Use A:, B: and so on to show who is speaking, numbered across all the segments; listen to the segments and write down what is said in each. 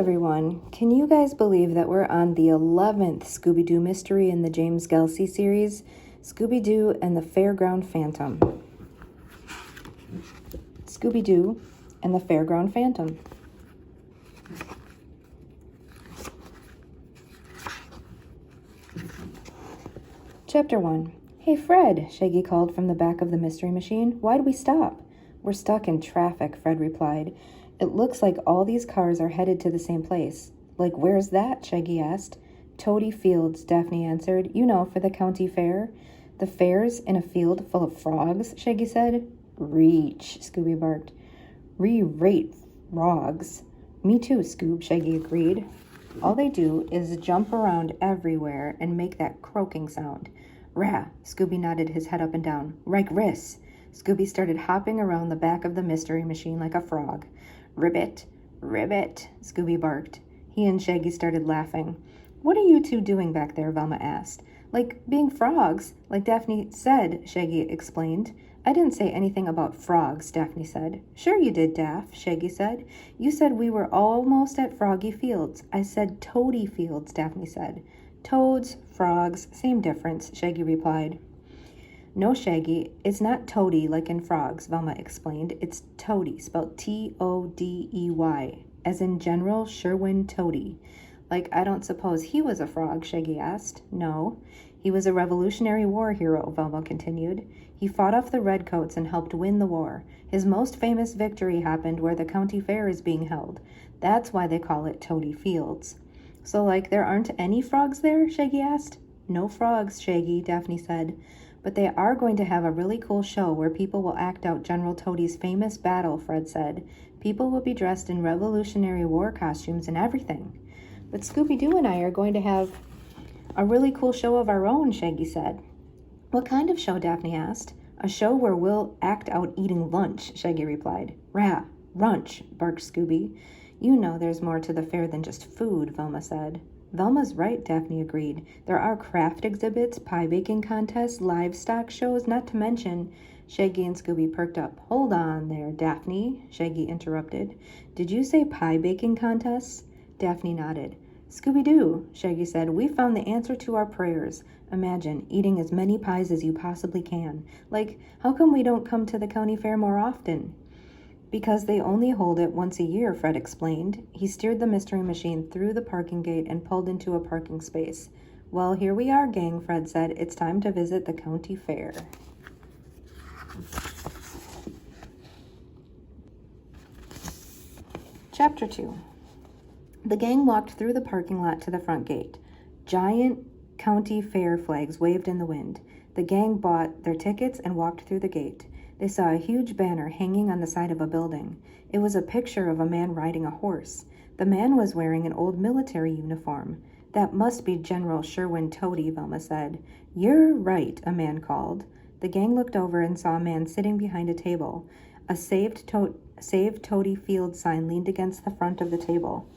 A: everyone. Can you guys believe that we're on the 11th Scooby-Doo mystery in the James Gelsey series, Scooby-Doo and the Fairground Phantom? Scooby-Doo and the Fairground Phantom. Chapter 1. Hey Fred, Shaggy called from the back of the mystery machine. Why'd we stop? We're stuck in traffic, Fred replied. It looks like all these cars are headed to the same place. Like, where's that? Shaggy asked. Toady Fields, Daphne answered. You know, for the county fair. The fair's in a field full of frogs, Shaggy said. Reach, Scooby barked. Re-rate frogs. Me too, Scoob, Shaggy agreed. All they do is jump around everywhere and make that croaking sound. Rah, Scooby nodded his head up and down. Like Riss. Scooby started hopping around the back of the mystery machine like a frog. Ribbit, ribbit, Scooby barked. He and Shaggy started laughing. What are you two doing back there? Velma asked. Like being frogs, like Daphne said, Shaggy explained. I didn't say anything about frogs, Daphne said. Sure you did, Daph, Shaggy said. You said we were almost at Froggy Fields. I said Toady Fields, Daphne said. Toads, frogs, same difference, Shaggy replied. No, Shaggy, it's not Toady like in frogs, Velma explained. It's Toady, spelled T-O-D-E-Y, as in General Sherwin Toady. Like, I don't suppose he was a frog, Shaggy asked. No, he was a Revolutionary War hero, Velma continued. He fought off the redcoats and helped win the war. His most famous victory happened where the county fair is being held. That's why they call it Toady Fields. So, like, there aren't any frogs there? Shaggy asked. No frogs, Shaggy, Daphne said. But they are going to have a really cool show where people will act out General Toady's famous battle, Fred said. People will be dressed in Revolutionary War costumes and everything. But Scooby-Doo and I are going to have a really cool show of our own, Shaggy said. What kind of show? Daphne asked. A show where we'll act out eating lunch, Shaggy replied. Rah, lunch, barked Scooby. You know there's more to the fair than just food, Velma said. Velma's right, Daphne agreed. There are craft exhibits, pie baking contests, livestock shows, not to mention... Shaggy and Scooby perked up. Hold on there, Daphne, Shaggy interrupted. Did you say pie baking contests? Daphne nodded. Scooby-Doo, Shaggy said, we found the answer to our prayers. Imagine eating as many pies as you possibly can. Like, how come we don't come to the county fair more often? Because they only hold it once a year, Fred explained. He steered the mystery machine through the parking gate and pulled into a parking space. Well, here we are, gang, Fred said. It's time to visit the county fair. Chapter 2. The gang walked through the parking lot to the front gate. Giant county fair flags waved in the wind. The gang bought their tickets and walked through the gate. They saw a huge banner hanging on the side of a building. It was a picture of a man riding a horse. The man was wearing an old military uniform. That must be General Sherwin Toady, Velma said. You're right, a man called. The gang looked over and saw a man sitting behind a table. A Save Toady Field sign leaned against the front of the table.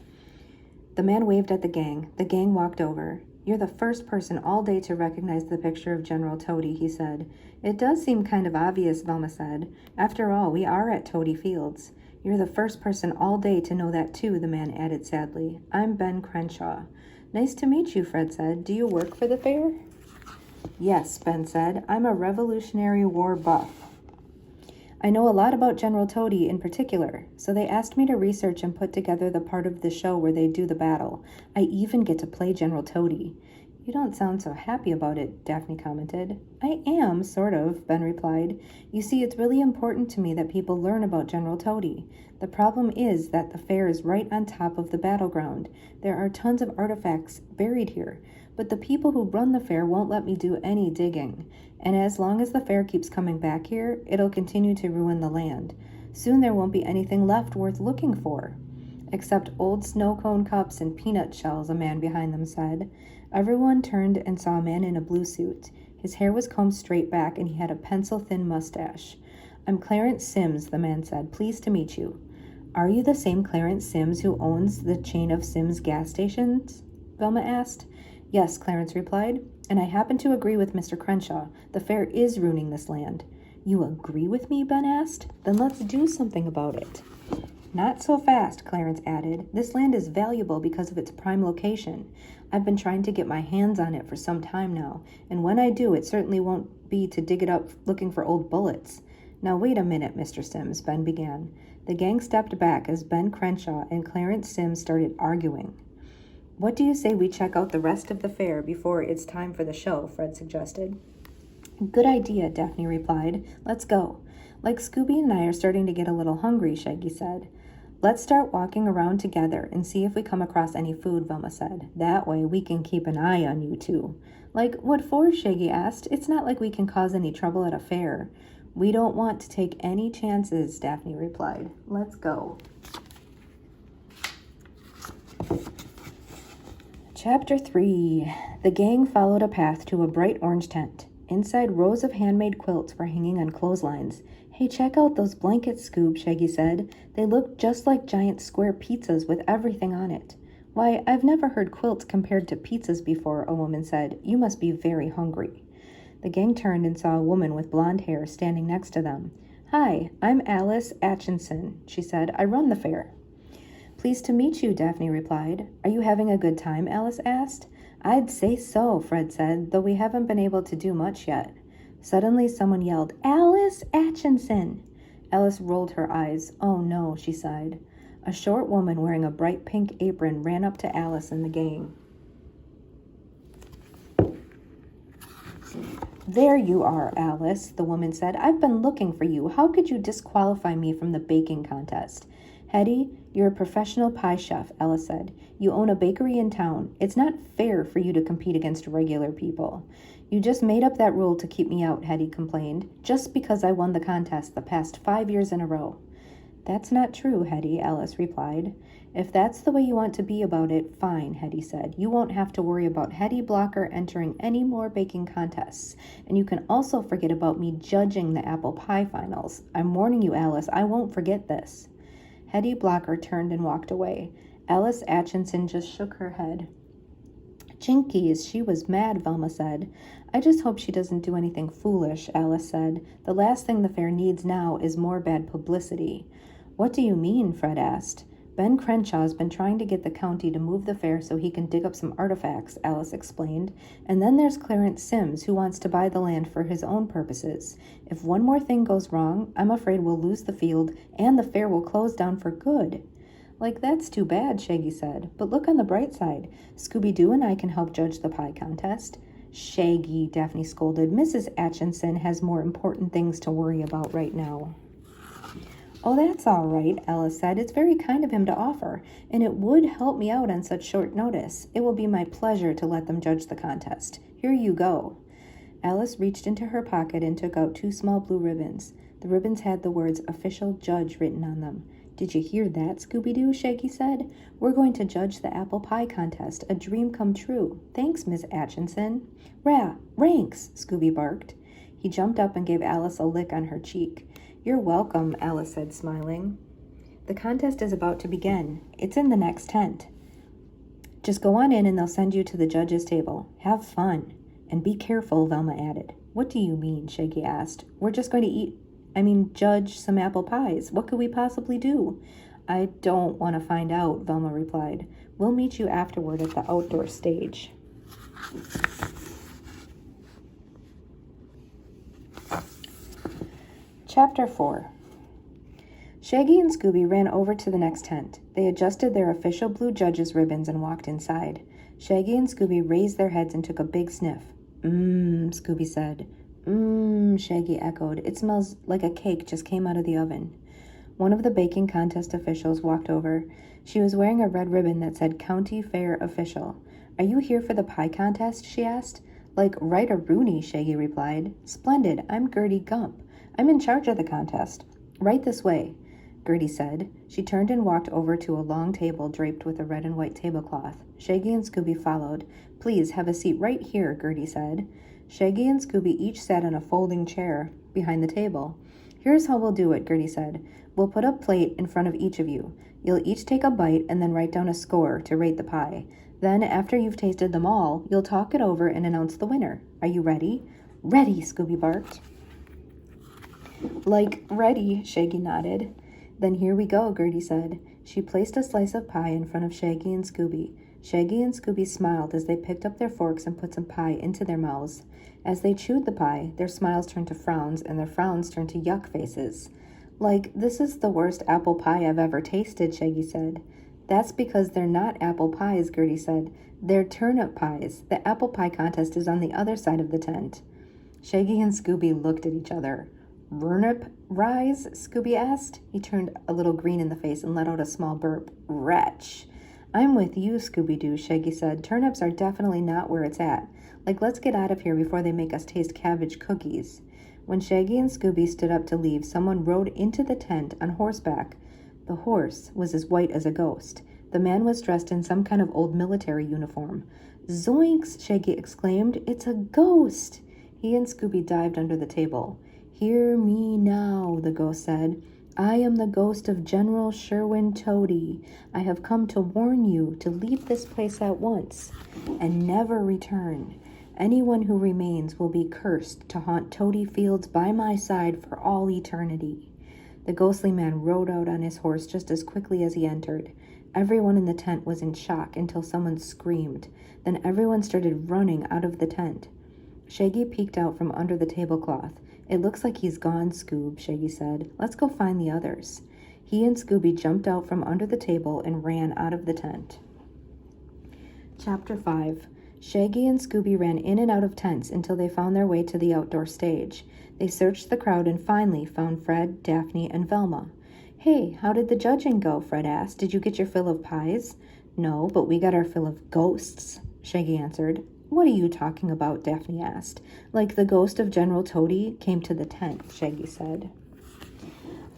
A: The man waved at the gang. The gang walked over. You're the first person all day to recognize the picture of General Toady, he said. It does seem kind of obvious, Velma said. After all, we are at Toady Fields. You're the first person all day to know that too, the man added sadly. I'm Ben Crenshaw. Nice to meet you, Fred said. Do you work for the fair? Yes, Ben said. I'm a Revolutionary War buff. I know a lot about General Toady in particular, so they asked me to research and put together the part of the show where they do the battle. I even get to play General Toady. You don't sound so happy about it, Daphne commented. I am, sort of, Ben replied. You see, it's really important to me that people learn about General Toady. The problem is that the fair is right on top of the battleground. There are tons of artifacts buried here, but the people who run the fair won't let me do any digging. And as long as the fair keeps coming back here, it'll continue to ruin the land. Soon there won't be anything left worth looking for. Except old snow cone cups and peanut shells, a man behind them said. Everyone turned and saw a man in a blue suit. His hair was combed straight back and he had a pencil-thin mustache. I'm Clarence Sims, the man said. Pleased to meet you. Are you the same Clarence Sims who owns the chain of Sims gas stations? Velma asked. Yes, Clarence replied, and I happen to agree with Mr. Crenshaw. The fair is ruining this land. You agree with me? Ben asked. Then let's do something about it. Not so fast, Clarence added. This land is valuable because of its prime location. I've been trying to get my hands on it for some time now, and when I do, it certainly won't be to dig it up looking for old bullets. Now wait a minute, Mr. Sims, Ben began. The gang stepped back as Ben Crenshaw and Clarence Sims started arguing. What do you say we check out the rest of the fair before it's time for the show, Fred suggested. Good idea, Daphne replied. Let's go. Like Scooby and I are starting to get a little hungry, Shaggy said. Let's start walking around together and see if we come across any food, Velma said. That way we can keep an eye on you two. Like, what for? Shaggy asked. It's not like we can cause any trouble at a fair. We don't want to take any chances, Daphne replied. Let's go. Chapter 3. The gang followed a path to a bright orange tent. Inside, rows of handmade quilts were hanging on clotheslines. Hey, check out those blankets, Scoob, Shaggy said. They look just like giant square pizzas with everything on it. Why, I've never heard quilts compared to pizzas before, a woman said. You must be very hungry. The gang turned and saw a woman with blonde hair standing next to them. Hi, I'm Alice Atchison, she said. I run the fair. Pleased to meet you, Daphne replied. Are you having a good time? Alice asked. I'd say so, Fred said, though we haven't been able to do much yet. Suddenly someone yelled, Alice Atchison! Alice rolled her eyes. Oh no, she sighed. A short woman wearing a bright pink apron ran up to Alice and the gang. There you are, Alice, the woman said. I've been looking for you. How could you disqualify me from the baking contest? Hetty, you're a professional pie chef, Alice said. You own a bakery in town. It's not fair for you to compete against regular people. You just made up that rule to keep me out, Hetty complained, just because I won the contest the past 5 years in a row. That's not true, Hetty, Alice replied. If that's the way you want to be about it, fine, Hetty said. You won't have to worry about Hetty Blocker entering any more baking contests. And you can also forget about me judging the apple pie finals. I'm warning you, Alice, I won't forget this. Hetty Blocker turned and walked away. Alice Atchison just shook her head. Jinkies, she was mad, Velma said. I just hope she doesn't do anything foolish, Alice said. The last thing the fair needs now is more bad publicity. What do you mean? Fred asked. Ben Crenshaw's been trying to get the county to move the fair so he can dig up some artifacts, Alice explained. And then there's Clarence Sims, who wants to buy the land for his own purposes. If one more thing goes wrong, I'm afraid we'll lose the field and the fair will close down for good. Like, that's too bad, Shaggy said. But look on the bright side. Scooby-Doo and I can help judge the pie contest. Shaggy, Daphne scolded. Mrs. Atchison has more important things to worry about right now. Oh, that's all right, Alice said. It's very kind of him to offer, and it would help me out on such short notice. It will be my pleasure to let them judge the contest. Here you go. Alice reached into her pocket and took out 2 small blue ribbons. The ribbons had the words Official Judge written on them. Did you hear that, Scooby-Doo? Shaggy said. We're going to judge the apple pie contest. A dream come true. Thanks, Miss Atchison. Ranks, Scooby barked. He jumped up and gave Alice a lick on her cheek. You're welcome, Alice said, smiling. The contest is about to begin. It's in the next tent. Just go on in and they'll send you to the judges' table. Have fun. And be careful, Velma added. What do you mean? Shaggy asked. We're just going to judge some apple pies. What could we possibly do? I don't want to find out, Velma replied. We'll meet you afterward at the outdoor stage. Chapter 4. Shaggy and Scooby ran over to the next tent. They adjusted their official blue judges' ribbons and walked inside. Shaggy and Scooby raised their heads and took a big sniff. Scooby said. Shaggy echoed. It smells like a cake just came out of the oven. One of the baking contest officials walked over. She was wearing a red ribbon that said County Fair Official. Are you here for the pie contest? She asked. Like right a Rooney, Shaggy replied. Splendid. I'm Gertie Gump. I'm in charge of the contest. Right this way, Gertie said. She turned and walked over to a long table draped with a red and white tablecloth. Shaggy and Scooby followed. Please have a seat right here, Gertie said. Shaggy and Scooby each sat on a folding chair behind the table. Here's how we'll do it, Gertie said. We'll put a plate in front of each of you. You'll each take a bite and then write down a score to rate the pie. Then, after you've tasted them all, you'll talk it over and announce the winner. Are you ready? Ready, Scooby barked. Like ready, Shaggy nodded. Then here we go, Gertie said. She placed a slice of pie in front of Shaggy and Scooby. Shaggy and Scooby smiled as they picked up their forks and put some pie into their mouths. As they chewed the pie, their smiles turned to frowns, and their frowns turned to yuck faces. Like, this is the worst apple pie I've ever tasted, Shaggy said. That's because they're not apple pies, Gertie said. They're turnip pies. The apple pie contest is on the other side of the tent. Shaggy and Scooby looked at each other. Turnip rise? Scooby asked. He turned a little green in the face and let out a small burp. Wretch. I'm with you, Scooby-Doo, Shaggy said. Turnips are definitely not where it's at. Like, let's get out of here before they make us taste cabbage cookies. When Shaggy and Scooby stood up to leave, someone rode into the tent on horseback. The horse was as white as a ghost. The man was dressed in some kind of old military uniform. Zoinks, Shaggy exclaimed. It's a ghost. He and Scooby dived under the table. Hear me now, the ghost said. I am the ghost of General Sherwin Toady. I have come to warn you to leave this place at once and never return. Anyone who remains will be cursed to haunt Toady Fields by my side for all eternity. The ghostly man rode out on his horse just as quickly as he entered. Everyone in the tent was in shock until someone screamed. Then everyone started running out of the tent. Shaggy peeked out from under the tablecloth. It looks like he's gone, Scoob, Shaggy said. Let's go find the others. He and Scooby jumped out from under the table and ran out of the tent. Chapter 5. Shaggy and Scooby ran in and out of tents until they found their way to the outdoor stage. They searched the crowd and finally found Fred, Daphne, and Velma. Hey, how did the judging go? Fred asked. Did you get your fill of pies? No, but we got our fill of ghosts, Shaggy answered. What are you talking about? Daphne asked. Like the ghost of General Toady came to the tent, Shaggy said.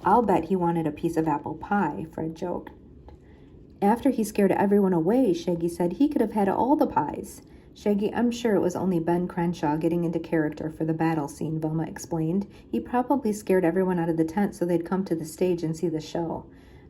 A: I'll bet he wanted a piece of apple pie, Fred joked. After he scared everyone away, Shaggy said he could have had all the pies. Shaggy, I'm sure it was only Ben Crenshaw getting into character for the battle scene, Velma explained. He probably scared everyone out of the tent so they'd come to the stage and see the show.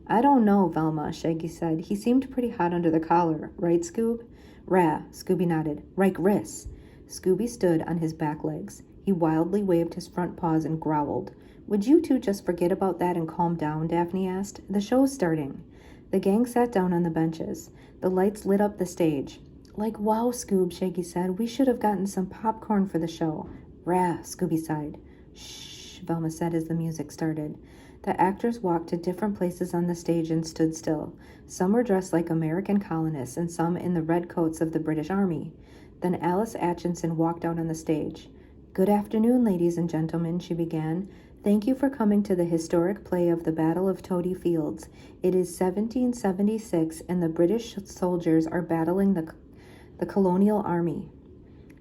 A: I don't know, Velma, Shaggy said. He seemed pretty hot under the collar, right, Scoob? Rah, Scooby nodded. Right, Riss. Scooby stood on his back legs. He wildly waved his front paws and growled. Would you two just forget about that and calm down? Daphne asked. The show's starting. The gang sat down on the benches. The lights lit up the stage. Like, wow, Scoob, Shaggy said. We should have gotten some popcorn for the show. Rah, Scooby sighed. Shh, Velma said as the music started. The actors walked to different places on the stage and stood still. Some were dressed like American colonists and some in the red coats of the British Army. Then Alice Atchison walked out on the stage. Good afternoon, ladies and gentlemen, she began. Thank you for coming to the historic play of the Battle of Toady Fields. It is 1776 and the British soldiers are battling the colonial army.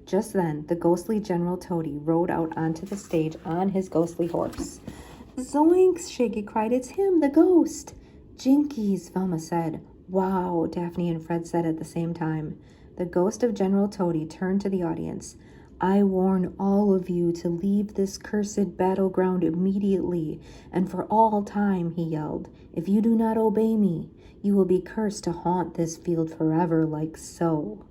A: Just then, the ghostly General Toady rode out onto the stage on his ghostly horse. Zoinks, Shaggy cried. It's him, the ghost. Jinkies, Velma said. Wow, Daphne and Fred said at the same time. The ghost of General Toady turned to the audience. I warn all of you to leave this cursed battleground immediately and for all time, he yelled. If you do not obey me, you will be cursed to haunt this field forever like so.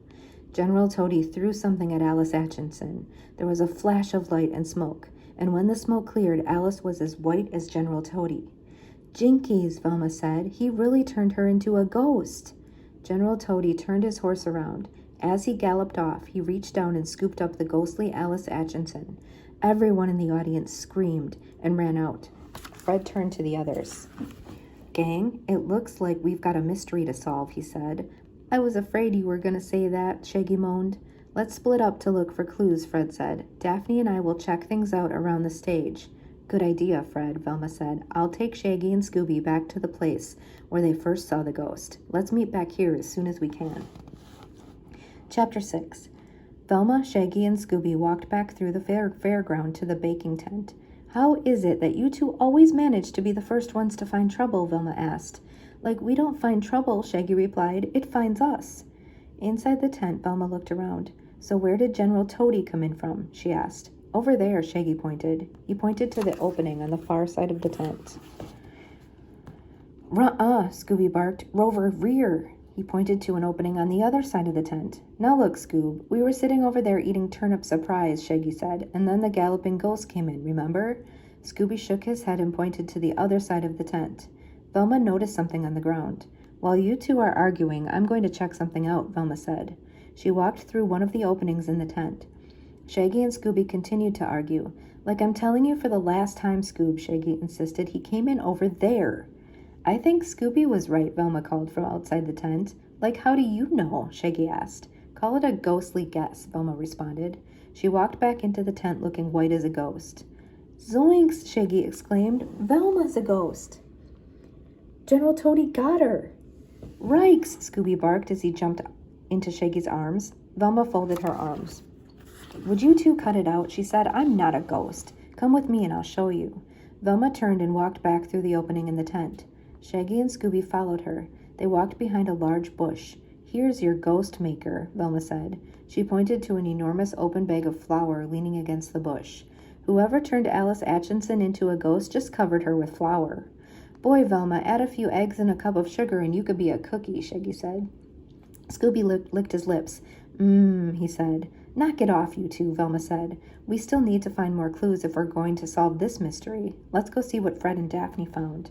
A: General Toady threw something at Alice Atchison. There was a flash of light and smoke, and when the smoke cleared, Alice was as white as General Toady. Jinkies, Velma said. He really turned her into a ghost. General Toady turned his horse around. As he galloped off, he reached down and scooped up the ghostly Alice Atchison. Everyone in the audience screamed and ran out. Fred turned to the others. Gang, it looks like we've got a mystery to solve, he said. I was afraid you were going to say that, Shaggy moaned. Let's split up to look for clues, Fred said. Daphne and I will check things out around the stage. Good idea, Fred, Velma said. I'll take Shaggy and Scooby back to the place where they first saw the ghost. Let's meet back here as soon as we can. Chapter 6. Velma, Shaggy, and Scooby walked back through the fairground to the baking tent. How is it that you two always manage to be the first ones to find trouble? Velma asked. Like, we don't find trouble, Shaggy replied. It finds us. Inside the tent, Velma looked around. So where did General Toady come in from? She asked. Over there, Shaggy pointed. He pointed to the opening on the far side of the tent. Ruh-uh, Scooby barked. Rover, rear. He pointed to an opening on the other side of the tent. Now look, Scoob, we were sitting over there eating turnip surprise, Shaggy said, and then the galloping ghost came in, remember? Scooby shook his head and pointed to the other side of the tent. Velma noticed something on the ground. While you two are arguing, I'm going to check something out, Velma said. She walked through one of the openings in the tent. Shaggy and Scooby continued to argue. Like I'm telling you for the last time, Scoob, Shaggy insisted. He came in over there. I think Scooby was right, Velma called from outside the tent. Like, how do you know? Shaggy asked. Call it a ghostly guess, Velma responded. She walked back into the tent looking white as a ghost. Zoinks, Shaggy exclaimed. Velma's a ghost. General Toady got her. Rikes, Scooby barked as he jumped into Shaggy's arms. Velma folded her arms. Would you two cut it out? She said. I'm not a ghost. Come with me and I'll show you. Velma turned and walked back through the opening in the tent. Shaggy and Scooby followed her. They walked behind a large bush. Here's your ghost maker, Velma said. She pointed to an enormous open bag of flour leaning against the bush. Whoever turned Alice Atchison into a ghost just covered her with flour. Boy, Velma, add a few eggs and a cup of sugar and you could be a cookie, Shaggy said. Scooby licked his lips. He said. Knock it off, you two, Velma said. We still need to find more clues if we're going to solve this mystery. Let's go see what Fred and Daphne found.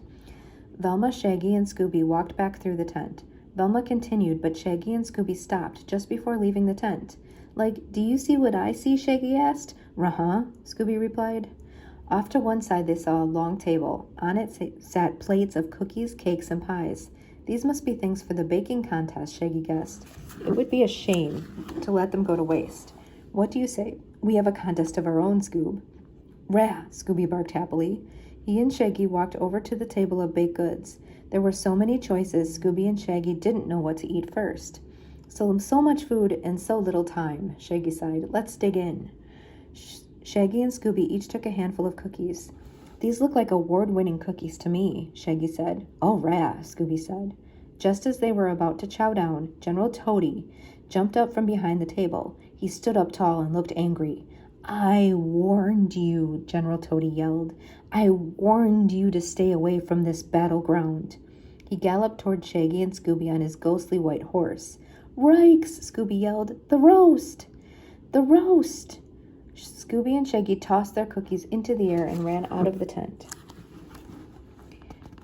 A: Velma, Shaggy, and Scooby walked back through the tent. Velma continued, but Shaggy and Scooby stopped just before leaving the tent. Like, do you see what I see? Shaggy asked. Uh-huh, Scooby replied. Off to one side they saw a long table. On it sat plates of cookies, cakes, and pies. These must be things for the baking contest, Shaggy guessed. It would be a shame to let them go to waste. What do you say? We have a contest of our own, Scoob. Rah, Scooby barked happily. He and Shaggy walked over to the table of baked goods. There were so many choices, Scooby and Shaggy didn't know what to eat first. So much food and so little time, Shaggy sighed. Let's dig in. Shaggy and Scooby each took a handful of cookies. These look like award-winning cookies to me, Shaggy said. Oh, rah, Scooby said. Just as they were about to chow down, General Toady jumped up from behind the table. He stood up tall and looked angry. I warned you, General Toady yelled. I warned you to stay away from this battleground. He galloped toward Shaggy and Scooby on his ghostly white horse. Rikes, Scooby yelled. The roast! The roast! Scooby and Shaggy tossed their cookies into the air and ran out of the tent.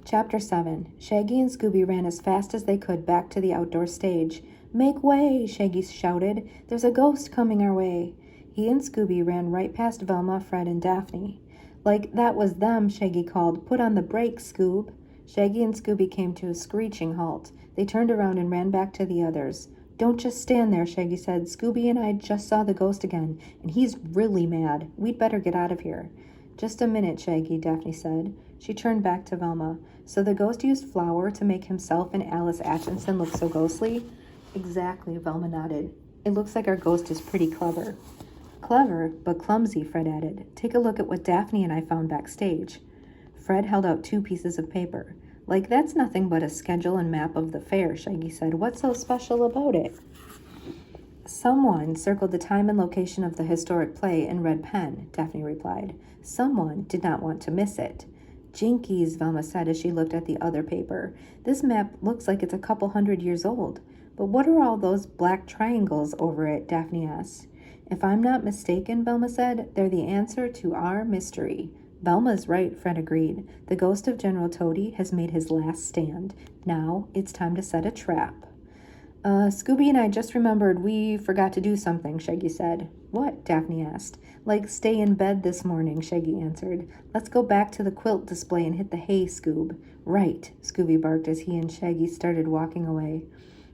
A: Chapter 7. Shaggy and Scooby ran as fast as they could back to the outdoor stage. Make way, Shaggy shouted. There's a ghost coming our way. He and Scooby ran right past Velma, Fred, and Daphne. Like that was them, Shaggy called. Put on the brakes, Scoob. Shaggy and Scooby came to a screeching halt. They turned around and ran back to the others. Don't just stand there, Shaggy said. Scooby and I just saw the ghost again, and he's really mad. We'd better get out of here. Just a minute, Shaggy, Daphne said. She turned back to Velma. So the ghost used flour to make himself and Alice Atchison look so ghostly? Exactly, Velma nodded. It looks like our ghost is pretty clever. Clever, but clumsy, Fred added. Take a look at what Daphne and I found backstage. Fred held out 2 pieces of paper. Like, that's nothing but a schedule and map of the fair, Shaggy said. What's so special about it? Someone circled the time and location of the historic play in red pen, Daphne replied. Someone did not want to miss it. Jinkies, Velma said as she looked at the other paper. This map looks like it's a couple 100 years old. But what are all those black triangles over it? Daphne asked. If I'm not mistaken, Velma said, they're the answer to our mystery. Velma's right, Fred agreed. The ghost of General Toady has made his last stand. Now it's time to set a trap. Scooby and I just remembered we forgot to do something, Shaggy said. What? Daphne asked. Like stay in bed this morning, Shaggy answered. Let's go back to the quilt display and hit the hay, Scoob. Right, Scooby barked as he and Shaggy started walking away.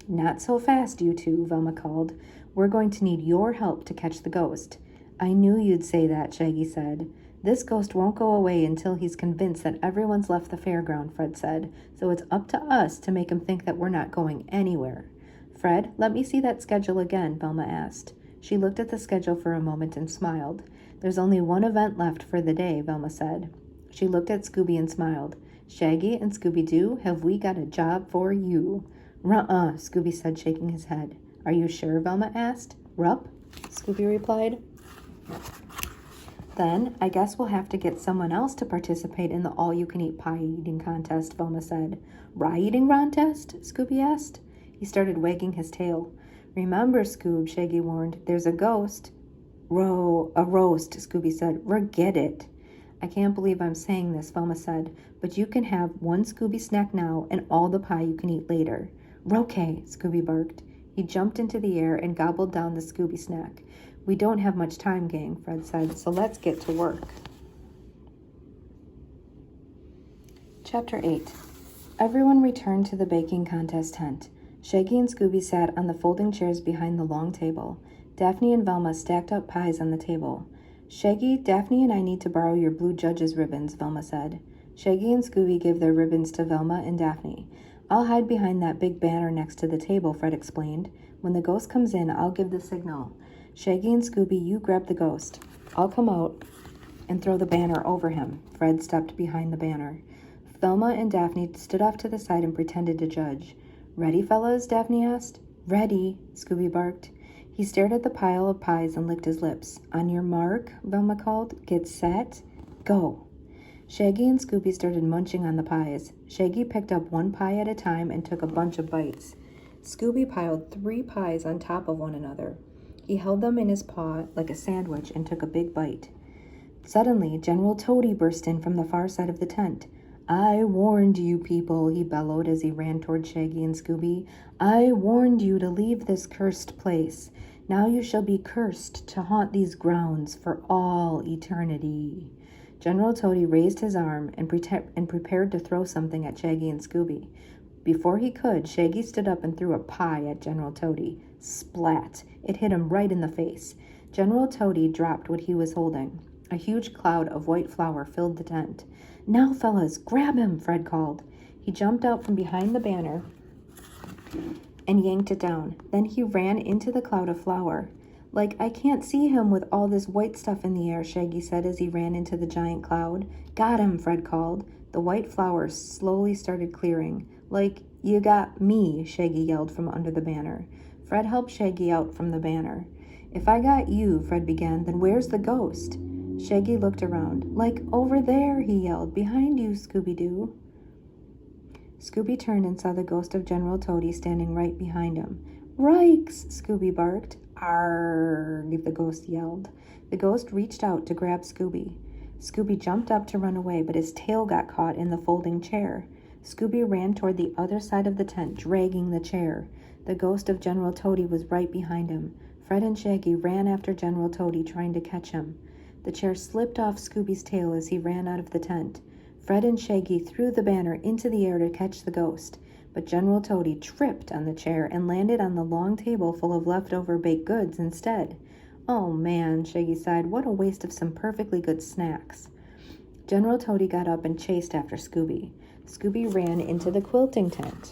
A: Not so fast, you two, Velma called. We're going to need your help to catch the ghost. I knew you'd say that, Shaggy said. This ghost won't go away until he's convinced that everyone's left the fairground, Fred said. So it's up to us to make him think that we're not going anywhere. Fred, let me see that schedule again, Velma asked. She looked at the schedule for a moment and smiled. There's only one event left for the day, Velma said. She looked at Scooby and smiled. Shaggy and Scooby-Doo, have we got a job for you? Ruh-uh, Scooby said, shaking his head. Are you sure? Velma asked. Rup, Scooby replied. Then I guess we'll have to get someone else to participate in the all-you-can-eat pie eating contest, Velma said. Rye eating contest? Scooby asked. He started wagging his tail. Remember, Scoob, Shaggy warned, there's a ghost. A roast, Scooby said. Forget it. I can't believe I'm saying this, Velma said, but you can have one Scooby snack now and all the pie you can eat later. Roke, Scooby barked. He jumped into the air and gobbled down the Scooby snack. We don't have much time, gang, Fred said, so let's get to work. Chapter 8. Everyone returned to the baking contest tent. Shaggy and Scooby sat on the folding chairs behind the long table. Daphne and Velma stacked up pies on the table. Shaggy, Daphne and I need to borrow your blue judge's ribbons, Velma said. Shaggy and Scooby gave their ribbons to Velma and Daphne. I'll hide behind that big banner next to the table, Fred explained. When the ghost comes in, I'll give the signal. Shaggy and Scooby, you grab the ghost. I'll come out and throw the banner over him. Fred stepped behind the banner. Velma and Daphne stood off to the side and pretended to judge. Ready, fellas? Daphne asked. Ready, Scooby barked. He stared at the pile of pies and licked his lips. On your mark, Velma called. Get set. Go. Shaggy and Scooby started munching on the pies. Shaggy picked up one pie at a time and took a bunch of bites. Scooby piled 3 pies on top of one another. He held them in his paw like a sandwich and took a big bite. Suddenly, General Toady burst in from the far side of the tent. I warned you people, he bellowed as he ran toward Shaggy and Scooby. I warned you to leave this cursed place. Now you shall be cursed to haunt these grounds for all eternity. General Toady raised his arm and prepared to throw something at Shaggy and Scooby. Before he could, Shaggy stood up and threw a pie at General Toady. Splat! It hit him right in the face. General Toady dropped what he was holding. A huge cloud of white flour filled the tent. Now, fellas, grab him, Fred called. He jumped out from behind the banner and yanked it down. Then he ran into the cloud of flour. Like, I can't see him with all this white stuff in the air, Shaggy said as he ran into the giant cloud. Got him, Fred called. The white flour slowly started clearing. Like, you got me, Shaggy yelled from under the banner. Fred helped Shaggy out from the banner. If I got you, Fred began, then where's the ghost? Shaggy looked around. Like, over there, he yelled. Behind you, Scooby-Doo. Scooby turned and saw the ghost of General Toady standing right behind him. Rikes, Scooby barked. Arrgh, the ghost yelled. The ghost reached out to grab Scooby. Scooby jumped up to run away, but his tail got caught in the folding chair. Scooby ran toward the other side of the tent, dragging the chair. The ghost of General Toady was right behind him. Fred and Shaggy ran after General Toady, trying to catch him. The chair slipped off Scooby's tail as he ran out of the tent. Fred and Shaggy threw the banner into the air to catch the ghost, but General Toady tripped on the chair and landed on the long table full of leftover baked goods instead. Oh man, Shaggy sighed, what a waste of some perfectly good snacks. General Toady got up and chased after Scooby. Scooby ran into the quilting tent.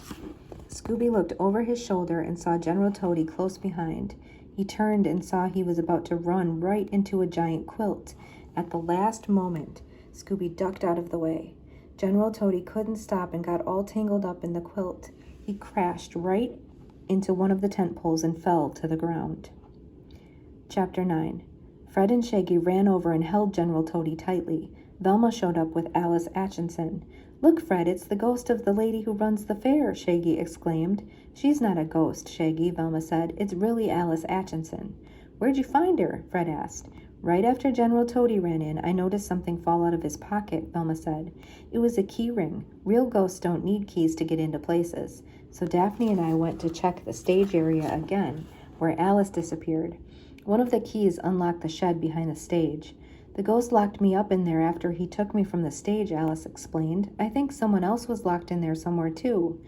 A: Scooby looked over his shoulder and saw General Toady close behind. He turned and saw he was about to run right into a giant quilt. At the last moment, Scooby ducked out of the way. General Toady couldn't stop and got all tangled up in the quilt. He crashed right into one of the tent poles and fell to the ground. Chapter 9. Fred and Shaggy ran over and held General Toady tightly. Velma showed up with Alice Atchison. Look, Fred, it's the ghost of the lady who runs the fair, Shaggy exclaimed. She's not a ghost, Shaggy, Velma said. It's really Alice Atchison. Where'd you find her? Fred asked. Right after General Toady ran in, I noticed something fall out of his pocket, Velma said. It was a key ring. Real ghosts don't need keys to get into places. So Daphne and I went to check the stage area again, where Alice disappeared. One of the keys unlocked the shed behind the stage. The ghost locked me up in there after he took me from the stage, Alice explained. I think someone else was locked in there somewhere too.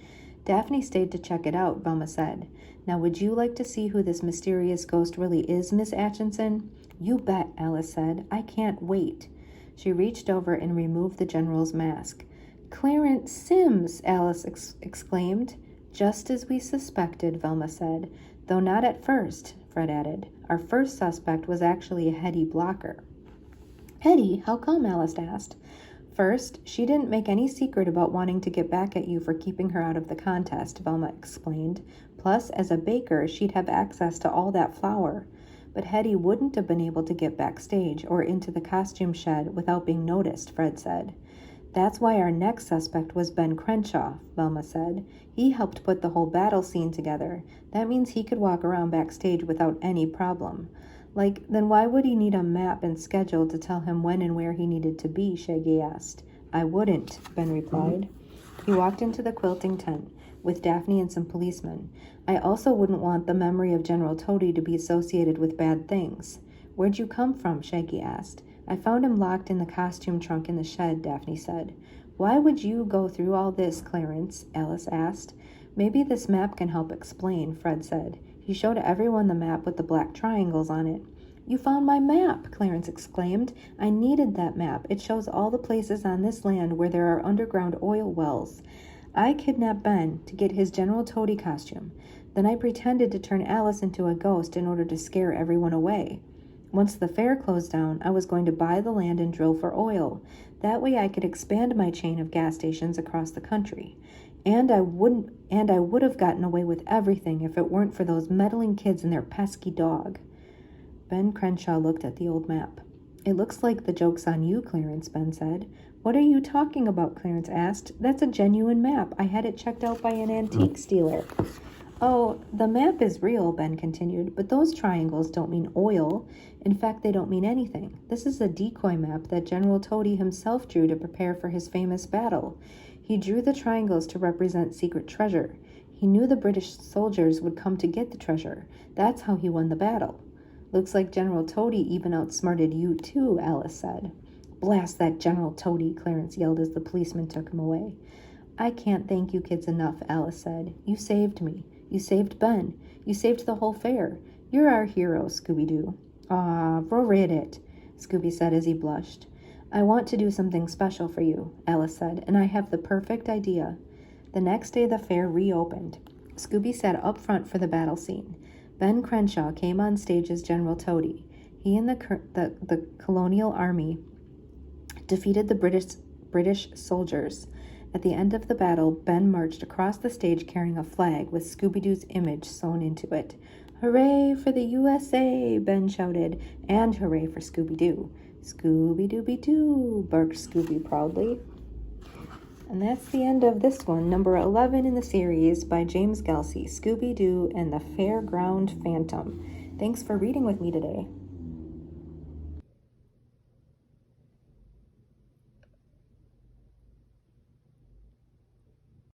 A: Daphne stayed to check it out, Velma said. Now would you like to see who this mysterious ghost really is, Miss Atchison? You bet, Alice said. I can't wait. She reached over and removed the general's mask. Clarence Sims, Alice exclaimed. Just as we suspected, Velma said. Though not at first, Fred added. Our first suspect was actually a Hetty Blocker. Hetty, how come? Alice asked. First, she didn't make any secret about wanting to get back at you for keeping her out of the contest, Velma explained. Plus, as a baker, she'd have access to all that flour. But Hetty wouldn't have been able to get backstage or into the costume shed without being noticed, Fred said. That's why our next suspect was Ben Crenshaw, Velma said. He helped put the whole battle scene together. That means he could walk around backstage without any problem. Then why would he need a map and schedule to tell him when and where he needed to be? Shaggy asked. I wouldn't, Ben replied. He walked into the quilting tent with Daphne and some policemen. I also wouldn't want the memory of General Toady to be associated with bad things. Where'd you come from? Shaggy asked. I found him locked in the costume trunk in the shed, Daphne said. Why would you go through all this, Clarence? Alice asked. Maybe this map can help explain, Fred said. He showed everyone the map with the black triangles on it. You found my map, Clarence exclaimed. I needed that map. It shows all the places on this land where there are underground oil wells. I kidnapped Ben to get his General Toady costume. Then I pretended to turn Alice into a ghost in order to scare everyone away. Once the fair closed down, I was going to buy the land and drill for oil. That way I could expand my chain of gas stations across the country. And I would have gotten away with everything if it weren't for those meddling kids and their pesky dog. Ben Crenshaw looked at the old map. It looks like the joke's on you, Clarence, Ben said. What are you talking about? Clarence asked. That's a genuine map. I had it checked out by an antiques dealer. Oh, the map is real, Ben continued, but those triangles don't mean oil. In fact, they don't mean anything. This is a decoy map that General Toady himself drew to prepare for his famous battle. He drew the triangles to represent secret treasure. He knew the British soldiers would come to get the treasure. That's how he won the battle. Looks like General Toady even outsmarted you too, Alice said. Blast that General Toady, Clarence yelled as the policeman took him away. I can't thank you kids enough, Alice said. You saved me. You saved Ben. You saved the whole fair. You're our hero, Scooby-Doo. Ah, forget it, Scooby said as he blushed. I want to do something special for you, Alice said, and I have the perfect idea. The next day the fair reopened. Scooby sat up front for the battle scene. Ben Crenshaw came on stage as General Toady. He and the colonial army defeated the British soldiers. At the end of the battle, Ben marched across the stage carrying a flag with Scooby-Doo's image sewn into it. Hooray for the USA, Ben shouted, and hooray for Scooby-Doo. Scooby-Dooby-Doo, barked Scooby proudly. And that's the end of this one, number 11 in the series by James Gelsey, Scooby-Doo and the Fairground Phantom. Thanks for reading with me today.